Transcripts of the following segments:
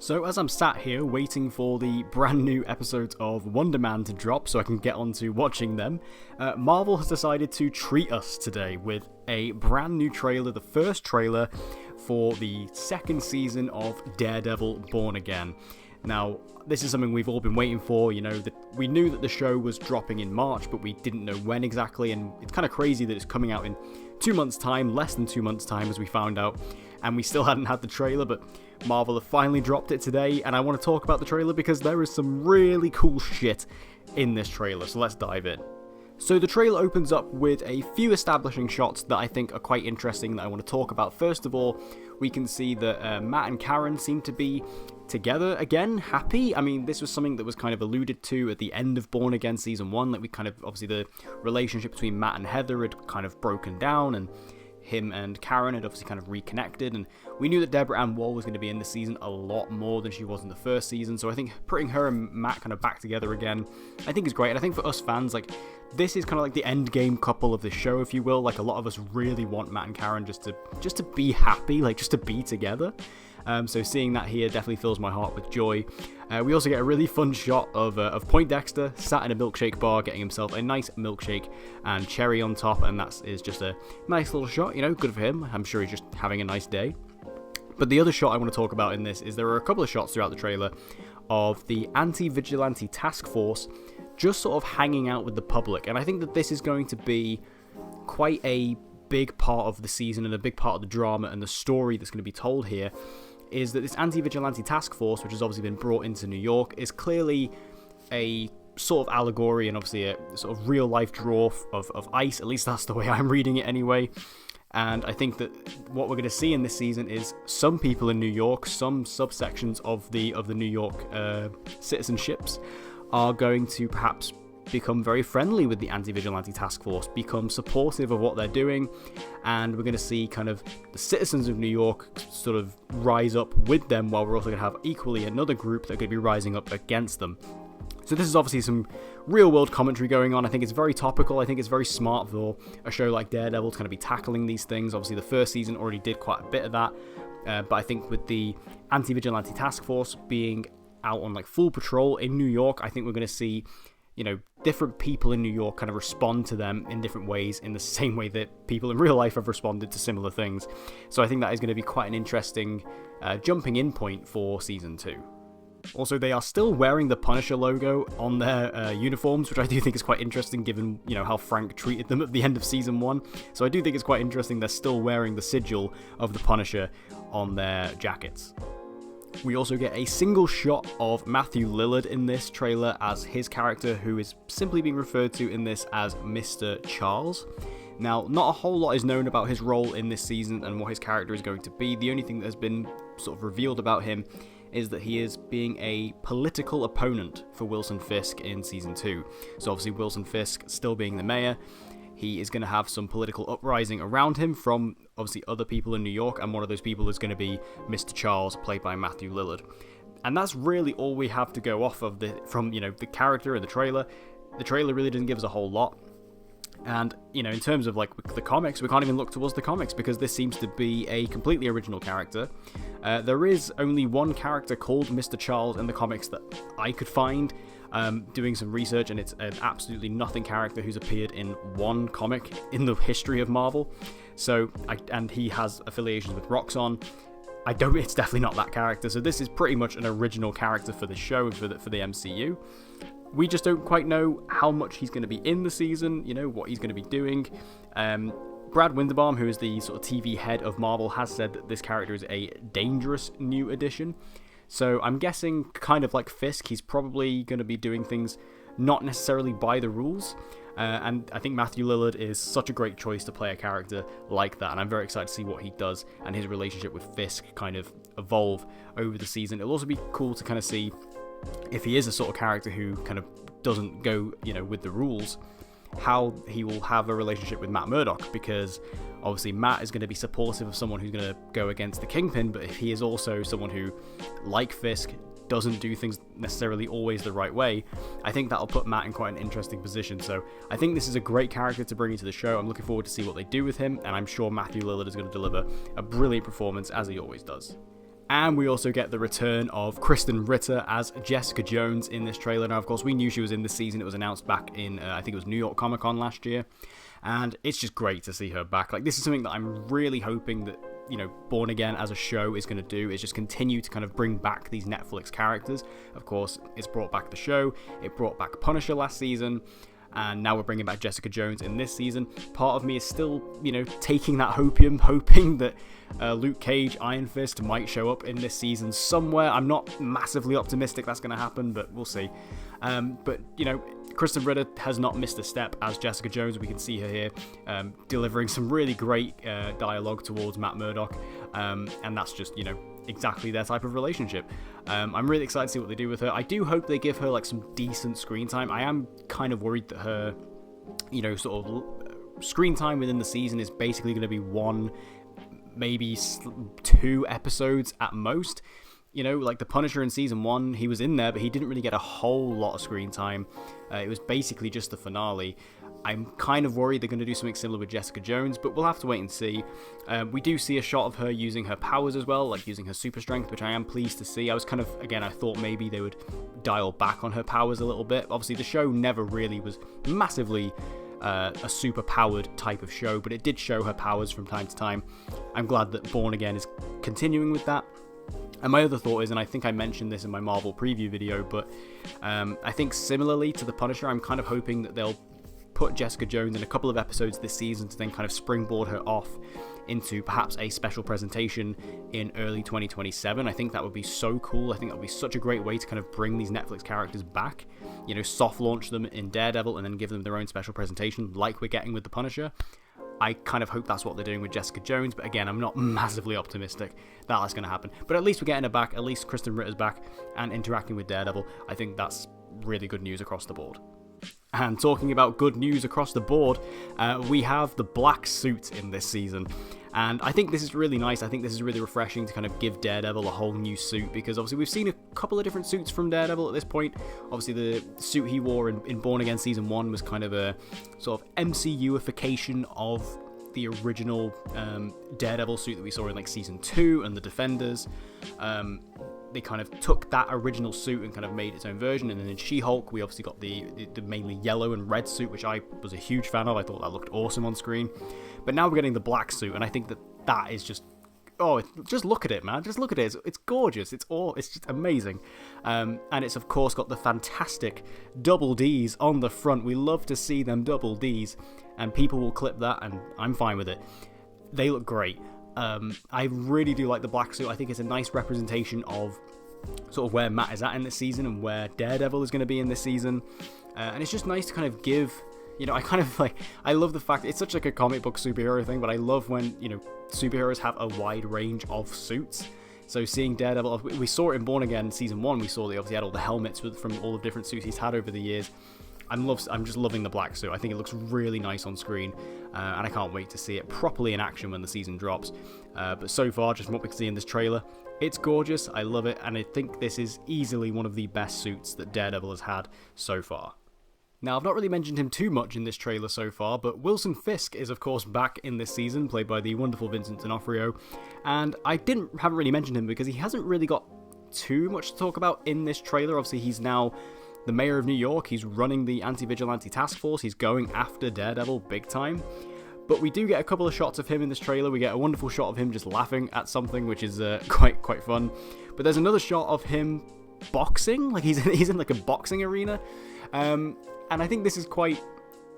So as I'm sat here waiting for the brand new episodes of Wonder Man to drop so I can get on to watching them, Marvel has decided to treat us today with a brand new trailer, the first trailer for the second season of Daredevil Born Again. Now, this is something we've all been waiting for. That we knew that the show was dropping in March, but we didn't know when exactly, and it's kind of crazy that it's coming out in 2 months' time, less than 2 months' time as we found out, and we still hadn't had the trailer, but Marvel have finally dropped it today, and I want to talk about the trailer because there is some really cool shit in this trailer, so let's dive in. So the trailer opens up with a few establishing shots that I think are quite interesting that I want to talk about. First of all, we can see that Matt and Karen seem to be together again, happy. I mean, this was something that was kind of alluded to at the end of Born Again Season 1, that we kind of, obviously the relationship between Matt and Heather had kind of broken down, and him and Karen had obviously kind of reconnected, and we knew that Deborah Ann Woll was going to be in this season a lot more than she was in the first season, so I think putting her and Matt kind of back together again, I think is great. And I think for us fans, like, this is kind of like the end game couple of this show, if you will. Like, a lot of us really want Matt and Karen just to be happy, like just to be together. So seeing that here definitely fills my heart with joy. We also get a really fun shot of Poindexter sat in a milkshake bar getting himself a nice milkshake and cherry on top, and that is just a nice little shot, good for him. I'm sure he's just having a nice day. But the other shot I want to talk about in this is there are a couple of shots throughout the trailer of the anti-vigilante task force just sort of hanging out with the public, and I think that this is going to be quite a big part of the season and a big part of the drama and the story that's going to be told here. Is that this anti-vigilante task force, which has obviously been brought into New York, is clearly a sort of allegory and obviously a sort of real-life draw of ICE. At least that's the way I'm reading it anyway. And I think that what we're going to see in this season is some people in New York, some subsections of the New York citizenships are going to perhaps become very friendly with the anti-vigilante task force, become supportive of what they're doing, and we're going to see kind of the citizens of New York sort of rise up with them, while we're also going to have equally another group that are going to be rising up against them. So this is obviously some real-world commentary going on. I think it's very topical. I think it's very smart for a show like Daredevil to kind of be tackling these things. Obviously, the first season already did quite a bit of that, but I think with the anti-vigilante task force being out on like full patrol in New York, I think we're going to see different people in New York kind of respond to them in different ways, in the same way that people in real life have responded to similar things. So I think that is going to be quite an interesting jumping in point for Season 2. Also, they are still wearing the Punisher logo on their uniforms, which I do think is quite interesting given, how Frank treated them at the end of Season 1. So I do think it's quite interesting they're still wearing the sigil of the Punisher on their jackets. We also get a single shot of Matthew Lillard in this trailer as his character, who is simply being referred to in this as Mr. Charles. Now, not a whole lot is known about his role in this season and what his character is going to be. The only thing that has been sort of revealed about him is that he is being a political opponent for Wilson Fisk in Season 2. So obviously Wilson Fisk still being the mayor, he is going to have some political uprising around him from obviously other people in New York, and one of those people is going to be Mr. Charles, played by Matthew Lillard. And that's really all we have to go off of from the character and the trailer. The trailer really doesn't give us a whole lot. And, in terms of like the comics, we can't even look towards the comics because this seems to be a completely original character. There is only one character called Mr. Charles in the comics that I could find doing some research, and it's an absolutely nothing character who's appeared in one comic in the history of Marvel. And he has affiliations with Roxxon. It's definitely not that character, so this is pretty much an original character for the show and for the MCU. We just don't quite know how much he's going to be in the season, what he's going to be doing. Brad Winderbaum, who is the sort of TV head of Marvel, has said that this character is a dangerous new addition. So I'm guessing, kind of like Fisk, he's probably going to be doing things not necessarily by the rules. And I think Matthew Lillard is such a great choice to play a character like that, and I'm very excited to see what he does and his relationship with Fisk kind of evolve over the season. It'll also be cool to kind of see if he is a sort of character who kind of doesn't go, with the rules, how he will have a relationship with Matt Murdock, because obviously Matt is going to be supportive of someone who's going to go against the Kingpin, but if he is also someone who, like Fisk, doesn't do things necessarily always the right way, I think that'll put Matt in quite an interesting position. So I think this is a great character to bring into the show. I'm looking forward to see what they do with him, and I'm sure Matthew Lillard is going to deliver a brilliant performance, as he always does. And we also get the return of Kristen Ritter as Jessica Jones in this trailer. Now, of course, we knew she was in this season. It was announced back in, I think it was New York Comic Con last year. And it's just great to see her back. Like, this is something that I'm really hoping that, Born Again as a show is going to do, is just continue to kind of bring back these Netflix characters. Of course, it's brought back the show. It brought back Punisher last season. And now we're bringing back Jessica Jones in this season. Part of me is still, taking that hopium, hoping that Luke Cage, Iron Fist might show up in this season somewhere. I'm not massively optimistic that's going to happen, but we'll see. But Kristen Ritter has not missed a step as Jessica Jones. We can see her here delivering some really great dialogue towards Matt Murdock. And that's just, exactly their type of relationship. I'm really excited to see what they do with her. I do hope they give her like some decent screen time. I am kind of worried that her, sort of screen time within the season is basically going to be 1, maybe 2 episodes at most. Like the Punisher in season 1, he was in there, but he didn't really get a whole lot of screen time. It was basically just the finale. I'm kind of worried they're going to do something similar with Jessica Jones, but we'll have to wait and see. We do see a shot of her using her powers as well, like using her super strength, which I am pleased to see. I was kind of, again, I thought maybe they would dial back on her powers a little bit. Obviously, the show never really was massively a super powered type of show, but it did show her powers from time to time. I'm glad that Born Again is continuing with that. And my other thought is, and I think I mentioned this in my Marvel preview video, but I think similarly to the Punisher, I'm kind of hoping that they'll put Jessica Jones in a couple of episodes this season to then kind of springboard her off into perhaps a special presentation in early 2027. I think that would be so cool. I think that would be such a great way to kind of bring these Netflix characters back, soft launch them in Daredevil and then give them their own special presentation like we're getting with the Punisher. I kind of hope that's what they're doing with Jessica Jones, but again, I'm not massively optimistic that that's going to happen. But at least we're getting her back, at least Kristen Ritter's back and interacting with Daredevil. I think that's really good news across the board. And talking about good news across the board, we have the black suit in this season. And I think this is really nice. I think this is really refreshing to kind of give Daredevil a whole new suit, because obviously we've seen a couple of different suits from Daredevil at this point. Obviously the suit he wore in Born Again Season 1 was kind of a sort of MCU-ification of the original Daredevil suit that we saw in like Season 2 and the Defenders. They kind of took that original suit and kind of made its own version. And then in She-Hulk, we obviously got the mainly yellow and red suit, which I was a huge fan of. I thought that looked awesome on screen. But now we're getting the black suit, and I think that is just... just look at it, man. Just look at it. It's gorgeous. It's just amazing. And it's, of course, got the fantastic double Ds on the front. We love to see them double Ds, and people will clip that, and I'm fine with it. They look great. I really do like the black suit. I think it's a nice representation of sort of where Matt is at in this season and where Daredevil is going to be in this season. And it's just nice to kind of give... I love the fact it's such like a comic book superhero thing, but I love when, superheroes have a wide range of suits. So seeing Daredevil, we saw it in Born Again Season 1, we saw that he obviously had all the helmets from all the different suits he's had over the years. I'm just loving the black suit. I think it looks really nice on screen, and I can't wait to see it properly in action when the season drops. But so far, just from what we can see in this trailer, it's gorgeous, I love it, and I think this is easily one of the best suits that Daredevil has had so far. Now, I've not really mentioned him too much in this trailer so far, but Wilson Fisk is, of course, back in this season, played by the wonderful Vincent D'Onofrio, and I haven't really mentioned him because he hasn't really got too much to talk about in this trailer. Obviously, he's now the mayor of New York, he's running the anti-vigilante task force, he's going after Daredevil big time, but we do get a couple of shots of him in this trailer. We get a wonderful shot of him just laughing at something, which is quite fun, but there's another shot of him boxing, like he's in like a boxing arena, and I think this is quite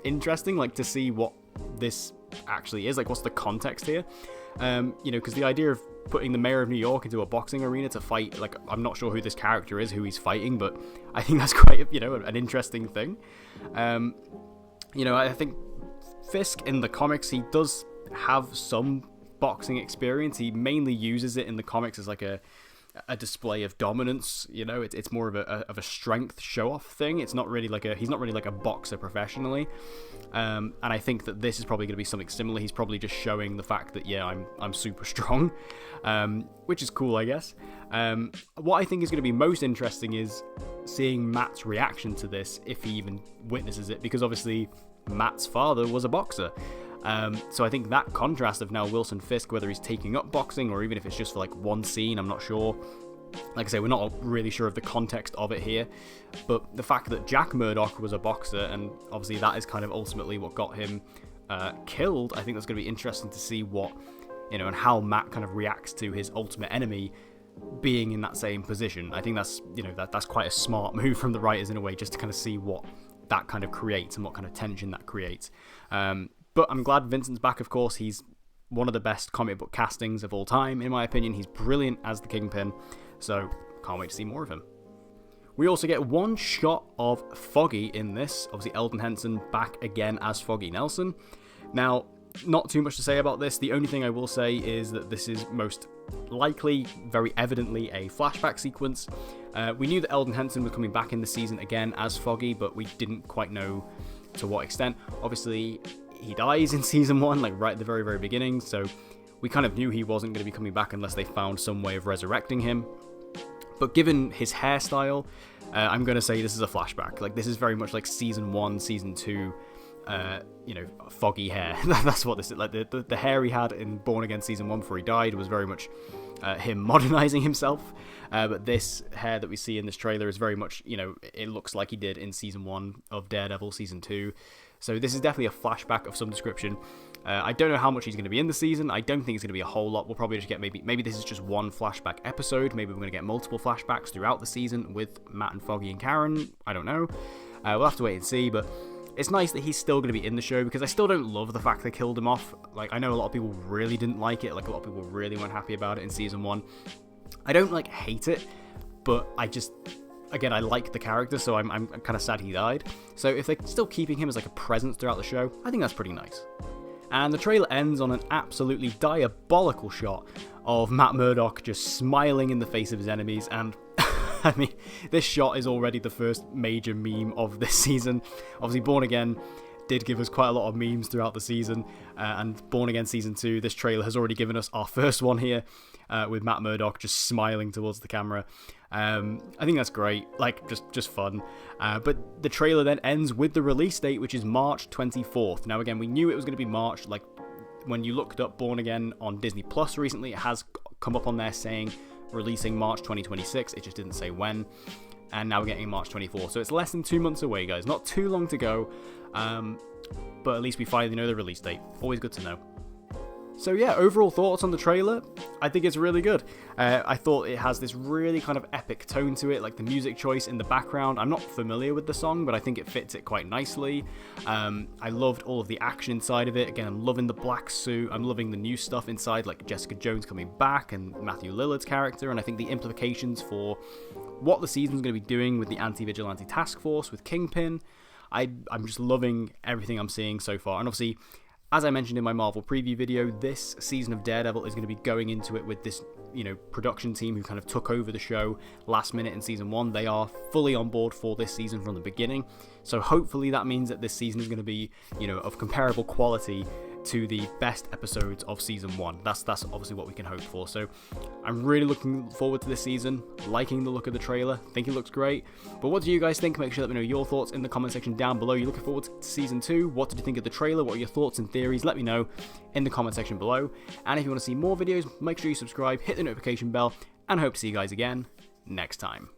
interesting, like to see what this actually is, like what's the context here, because the idea of putting the mayor of New York into a boxing arena to fight, like, I'm not sure who this character is, who he's fighting, but I think that's quite, an interesting thing. I think Fisk in the comics, he does have some boxing experience. He mainly uses it in the comics as like a display of dominance. It's more of a strength show-off thing. It's not really he's not really like a boxer professionally. And I think that this is probably going to be something similar. He's probably just showing the fact that, yeah, I'm super strong, which is cool, I guess. What I think is going to be most interesting is seeing Matt's reaction to this, if he even witnesses it, because obviously Matt's father was a boxer. So I think that contrast of now Wilson Fisk, whether he's taking up boxing or even if it's just for like one scene, I'm not sure. Like I say, we're not really sure of the context of it here, but the fact that Jack Murdock was a boxer, and obviously that is kind of ultimately what got him killed, I think that's going to be interesting to see what, and how Matt kind of reacts to his ultimate enemy being in that same position. I think that's, that's quite a smart move from the writers in a way, just to kind of see what that kind of creates and what kind of tension that creates. But I'm glad Vincent's back, of course. He's one of the best comic book castings of all time, in my opinion. He's brilliant as the Kingpin. So, can't wait to see more of him. We also get one shot of Foggy in this. Obviously, Eldon Henson back again as Foggy Nelson. Now, not too much to say about this. The only thing I will say is that this is most likely, very evidently, a flashback sequence. We knew that Eldon Henson was coming back in the season again as Foggy, but we didn't quite know to what extent. Obviously, he dies in season 1, like right at the very, very beginning, so we kind of knew he wasn't going to be coming back unless they found some way of resurrecting him. But given his hairstyle, I'm going to say this is a flashback. Like, this is very much like season 1, season 2, Foggy hair. That's what this is. Like, the hair he had in Born Again season 1 before he died was very much him modernizing himself. But this hair that we see in this trailer is very much, it looks like he did in season 1 of Daredevil season 2. So this is definitely a flashback of some description. I don't know how much he's going to be in the season. I don't think it's going to be a whole lot. We'll probably just get maybe this is just one flashback episode. Maybe we're going to get multiple flashbacks throughout the season with Matt and Foggy and Karen. I don't know. We'll have to wait and see, but it's nice that he's still going to be in the show, because I still don't love the fact they killed him off. Like, I know a lot of people really didn't like it. Like, a lot of people really weren't happy about it in season 1. I don't, hate it, but again, I like the character, so I'm kind of sad he died. So if they're still keeping him as a presence throughout the show, I think that's pretty nice. And the trailer ends on an absolutely diabolical shot of Matt Murdock just smiling in the face of his enemies, and I mean, this shot is already the first major meme of this season. Obviously, Born Again did give us quite a lot of memes throughout the season, and Born Again Season 2, this trailer has already given us our first one here, with Matt Murdock just smiling towards the camera. I think that's great, just fun. But the trailer then ends with the release date, which is March 24th. Now again, we knew it was going to be March, when you looked up Born Again on Disney Plus recently, it has come up on there saying releasing March 2026, it just didn't say when. And now we're getting March 24th, so it's less than 2 months away, guys. Not too long to go, but at least we finally know the release date. Always good to know. So yeah, overall thoughts on the trailer? I think it's really good. I thought it has this really kind of epic tone to it, like the music choice in the background. I'm not familiar with the song, but I think it fits it quite nicely. I loved all of the action inside of it. Again, I'm loving the black suit. I'm loving the new stuff inside, like Jessica Jones coming back and Matthew Lillard's character. And I think the implications for what the season's going to be doing with the Anti-Vigilante Task Force, with Kingpin, I'm just loving everything I'm seeing so far. And obviously, as I mentioned in my Marvel preview video, this season of Daredevil is going to be going into it with this, production team who kind of took over the show last minute in season 1. They are fully on board for this season from the beginning. So hopefully that means that this season is going to be, of comparable quality to the best episodes of season 1. That's obviously what we can hope for. So I'm really looking forward to this season, liking the look of the trailer, think it looks great. But what do you guys think? Make sure to let me know your thoughts in the comment section down below. You're looking forward to season 2? What did you think of the trailer? What are your thoughts and theories? Let me know in the comment section below. And if you want to see more videos, make sure you subscribe, hit the notification bell, and I hope to see you guys again next time.